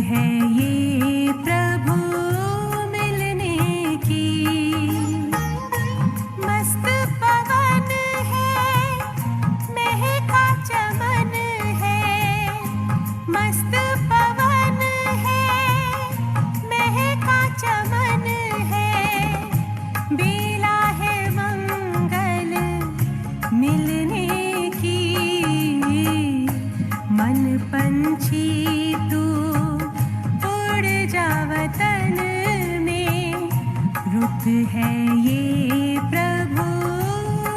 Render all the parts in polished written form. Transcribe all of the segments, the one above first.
है ये प्रभु मिलने की। मस्त पवन है, महका चमन है। मस्त पवन है, महका चमन है। बेला है मंगल मिलने की। मन पंछी तू उड़ जा वतन में। रुत है ये प्रभु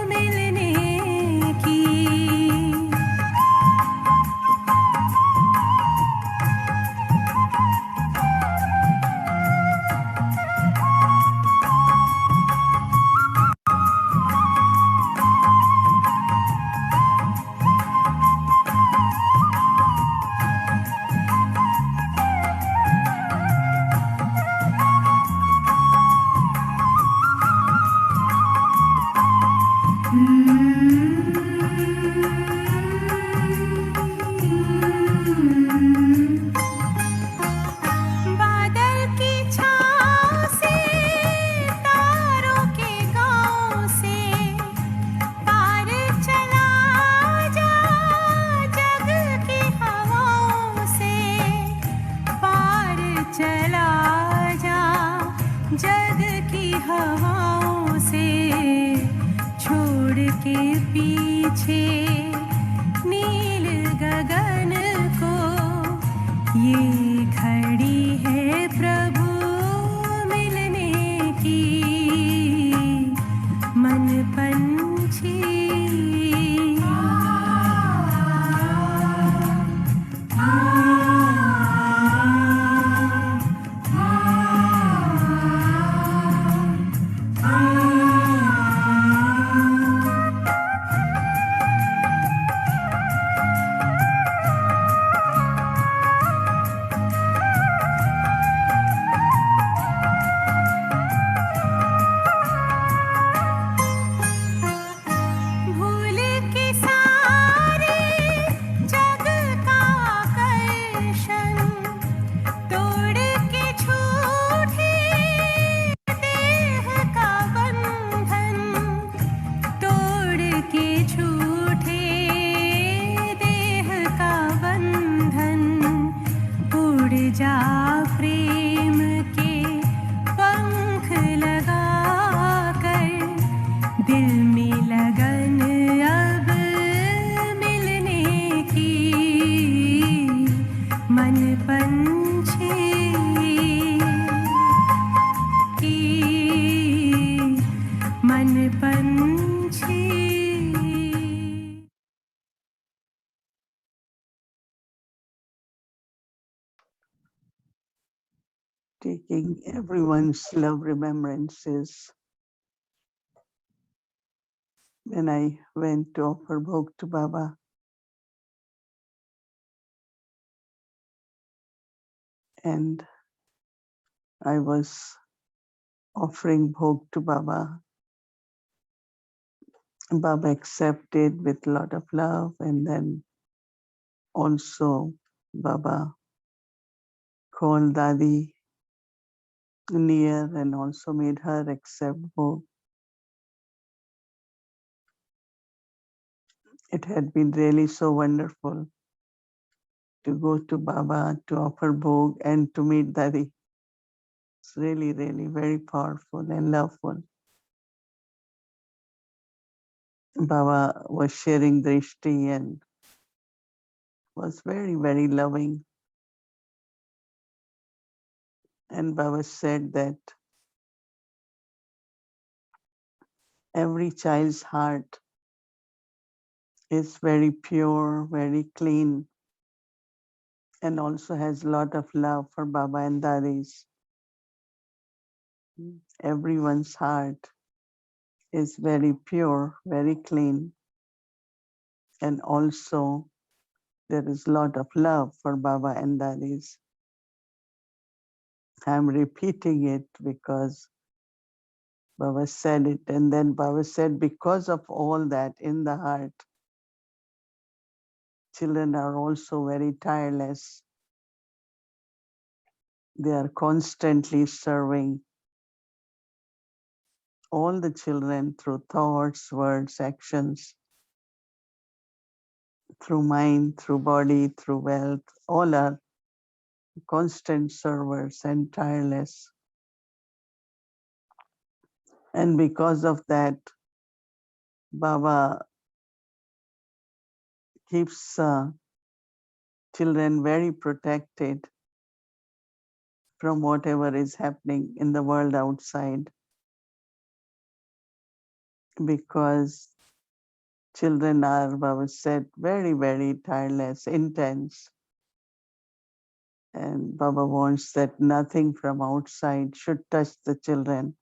मिलने की। बादल की छाँव से, तारों के गाँव से पार चला जा। जग की हवाओं से पार चला जा। जग की हवाओं से छोड़ के पीछे नील गगन को। ये घड़ी है प्रभु मिलने की। मन पंछी भूल के सारे जग का आकर्षण, तोड़ के छूटे देह का बंधन। तोड़ के छूटे देह का बंधन। उड़ जा प्रेम के पंख लगा कर। दिल में लगन अब मिलने की। मन पंछी मन पंछी। Taking everyone's love remembrances. When I went to offer bhog to Baba, and I was offering bhog to Baba, Baba accepted with a lot of love, and then also Baba called Dadi near and also made her accept bhog. It had been really so wonderful to go to Baba to offer bhog and to meet Dadi. It's really, really very powerful and loveful. Baba was sharing drishti and was very, very loving. And Baba said that every child's heart is very pure, very clean, and also has a lot of love for Baba and Dadis. Everyone's heart is very pure, very clean, and also there is a lot of love for Baba and Dadis. I'm repeating it because Baba said it, and then Baba said, because of all that in the heart, children are also very tireless They are constantly serving all the children through thoughts, words, actions, through mind, through body, through wealth. All are constant servers and tireless. And because of that, Baba keeps children very protected from whatever is happening in the world outside, because children are, Baba said, very, very tireless, intense. And Baba wants that nothing from outside should touch the children.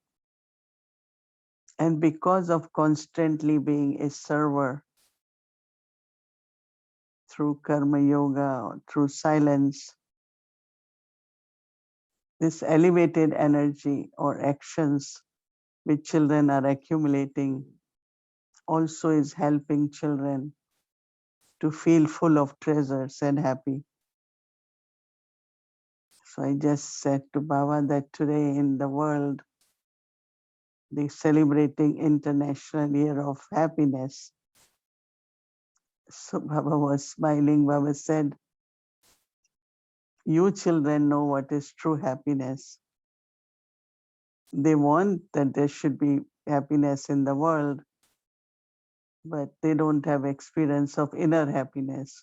And because of constantly being a server through karma yoga, through silence, this elevated energy or actions which children are accumulating also is helping children to feel full of treasures and happy. So I just said to Baba that today in the world, they're celebrating International Year of Happiness. So Baba was smiling. Baba said, you children know what is true happiness. They want that there should be happiness in the world, but they don't have experience of inner happiness.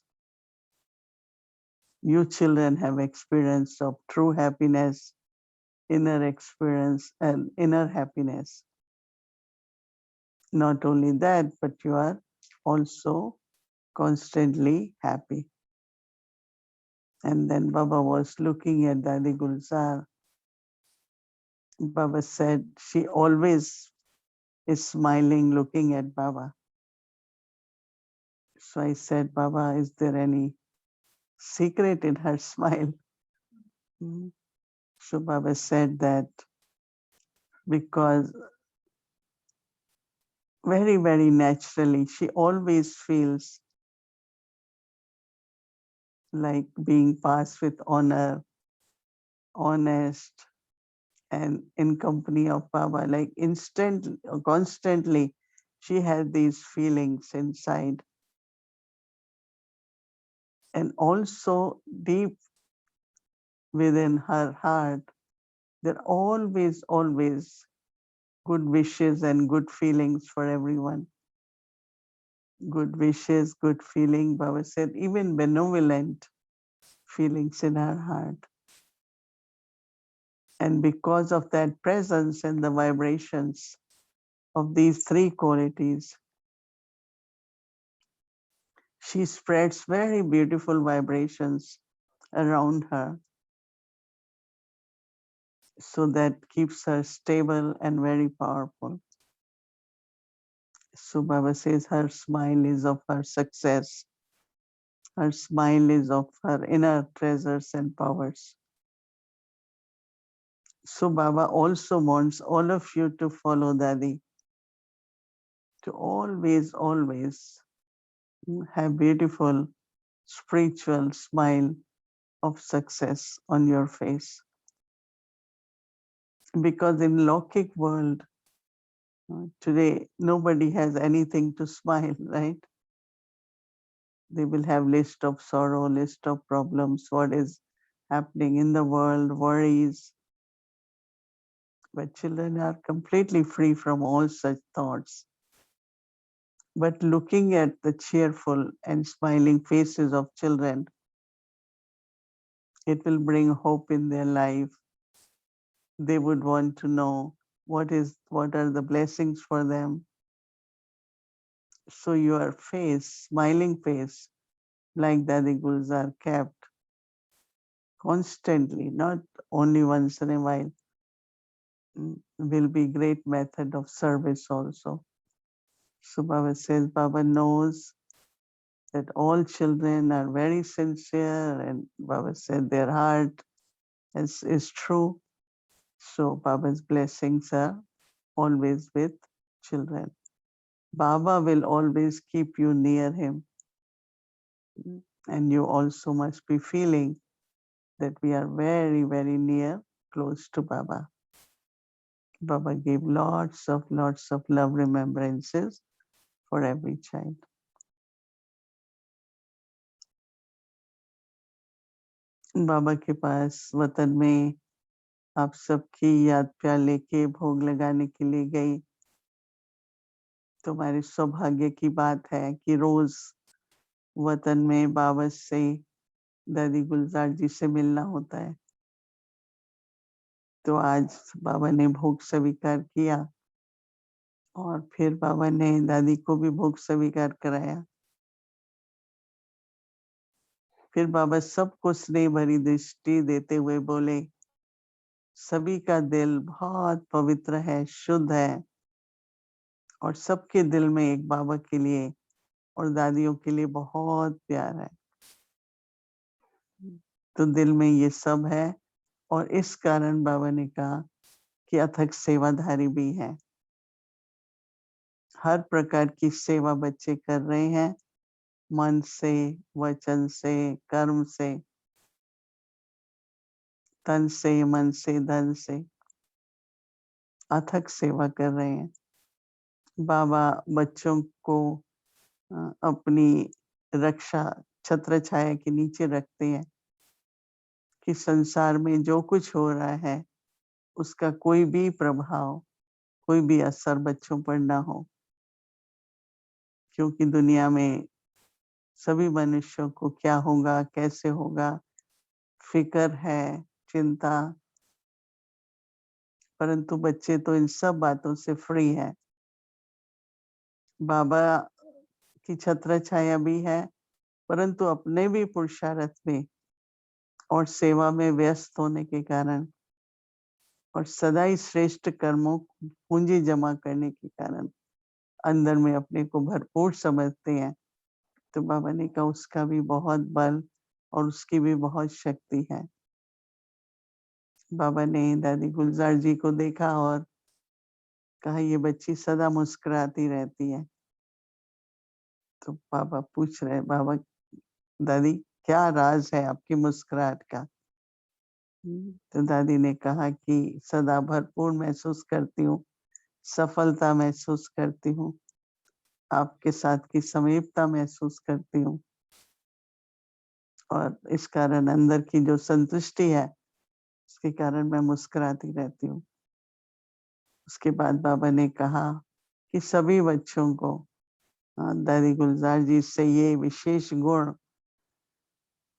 You children have experience of true happiness, inner experience and inner happiness. Not only that, but you are also constantly happy. And then Baba was looking at Dadi Gulzar. Baba said she always is smiling, looking at Baba. So I said, Baba, is there any secret in her smile? Mm. So Baba said that because very, very naturally, she always feels like being passed with honor, honest, and in company of Baba, like instantly, constantly, she had these feelings inside. And also deep within her heart, there are always, always good wishes and good feelings for everyone. Good wishes, good feeling, Baba said, even benevolent feelings in her heart. And because of that presence and the vibrations of these three qualities, she spreads very beautiful vibrations around her. So that keeps her stable and very powerful. So Baba says her smile is of her success. Her smile is of her inner treasures and powers. So Baba also wants all of you to follow Dadi, to always, always have beautiful spiritual smile of success on your face. Because in Lokik world, today nobody has anything to smile, right? They will have list of sorrow, list of problems, what is happening in the world, worries. But children are completely free from all such thoughts. But looking at the cheerful and smiling faces of children, it will bring hope in their life. They would want to know what are the blessings for them. So your face, smiling face, like Dadi Gulzar kept constantly, not only once in a while, will be great method of service also. So Baba says, Baba knows that all children are very sincere, and Baba said their heart is true. So Baba's blessings are always with children. Baba will always keep you near him. And you also must be feeling that we are very, very near, close to Baba. Baba gave lots of love remembrances for every child. बाबा के पास वतन में आप सबकी याद प्यार लेके भोग लगाने के लिए गई। तुम्हारे सौभाग्य की बात है कि रोज वतन में बाबा से, दादी गुलजार जी से मिलना होता है। तो आज बाबा ने भोग स्वीकार किया और फिर बाबा ने दादी को भी भोग स्वीकार कराया। फिर बाबा सबको स्नेह भरी दृष्टि देते हुए बोले, सभी का दिल बहुत पवित्र है, शुद्ध है और सबके दिल में एक बाबा के लिए और दादियों के लिए बहुत प्यार है। तो दिल में ये सब है और इस कारण बाबा ने कहा कि अथक सेवाधारी भी है। हर प्रकार की सेवा बच्चे कर रहे हैं, मन से, वचन से, कर्म से, तन से, मन से, धन से अथक सेवा कर रहे हैं। बाबा बच्चों को अपनी रक्षा छत्र छाया के नीचे रखते हैं कि संसार में जो कुछ हो रहा है उसका कोई भी प्रभाव, कोई भी असर बच्चों पर ना हो, क्योंकि दुनिया में सभी मनुष्यों को क्या होगा, कैसे होगा, फिक्र है, चिंता, परंतु बच्चे तो इन सब बातों से फ्री है। बाबा की छत्र छाया भी है, परंतु अपने भी पुरुषार्थ में और सेवा में व्यस्त होने के कारण और सदा ही श्रेष्ठ कर्मों पूंजी जमा करने के कारण अंदर में अपने को भरपूर समझते हैं। तो बाबा ने कहा उसका भी बहुत बल और उसकी भी बहुत शक्ति है। बाबा ने दादी गुलजार जी को देखा और कहा ये बच्ची सदा मुस्कुराती रहती है। तो बाबा पूछ रहे, बाबा दादी क्या राज है आपकी मुस्कुराहट का? तो दादी ने कहा कि सदा भरपूर महसूस करती हूँ, सफलता महसूस करती हूँ, आपके साथ की समीपता महसूस करती हूँ और इस कारण अंदर की जो संतुष्टि है उसके कारण मैं मुस्कुराती रहती हूँ। उसके बाद बाबा ने कहा कि सभी बच्चों को दादी गुलजार जी से ये विशेष गुण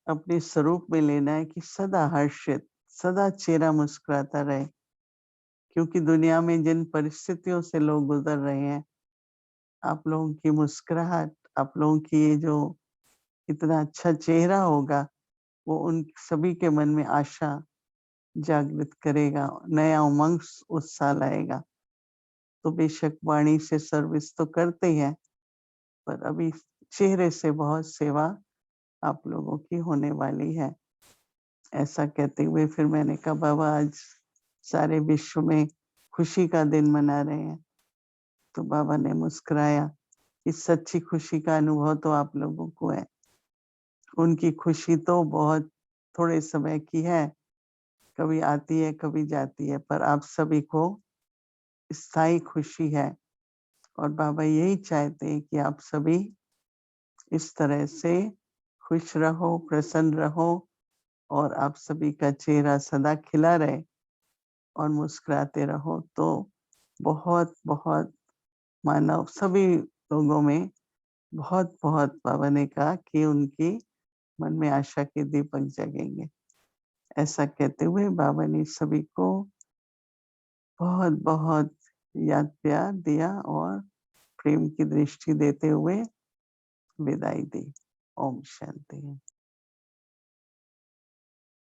अपने स्वरूप में लेना है कि सदा हर्षित, सदा चेहरा मुस्कुराता रहे, क्योंकि दुनिया में जिन परिस्थितियों से लोग गुजर रहे हैं, आप लोगों की मुस्कुराहट, आप लोगों की ये जो इतना अच्छा चेहरा होगा, वो उन सभी के मन में आशा जागृत करेगा, नया उमंग उत्साह लाएगा। तो बेशक वाणी से सर्विस तो करते ही हैं, पर अभी चेहरे से बहुत सेवा आप लोगों की होने वाली है। ऐसा कहते हुए फिर मैंने कहा बाबा आज सारे विश्व में खुशी का दिन मना रहे हैं। तो बाबा ने मुस्कुराया कि सच्ची खुशी का अनुभव तो आप लोगों को है। उनकी खुशी तो बहुत थोड़े समय की है, कभी आती है, कभी जाती है, पर आप सभी को स्थायी खुशी है और बाबा यही चाहते हैं कि आप सभी इस तरह से खुश रहो, प्रसन्न रहो और आप सभी का चेहरा सदा खिला रहे और मुस्कुराते रहो। तो बहुत बहुत मानव सभी लोगों में बहुत बहुत बाबा ने कहा कि उनकी मन में आशा के दीपक जगेंगे। ऐसा कहते हुए बाबा ने सभी को बहुत बहुत याद प्यार दिया और प्रेम की दृष्टि देते हुए विदाई दी। ओम शांति।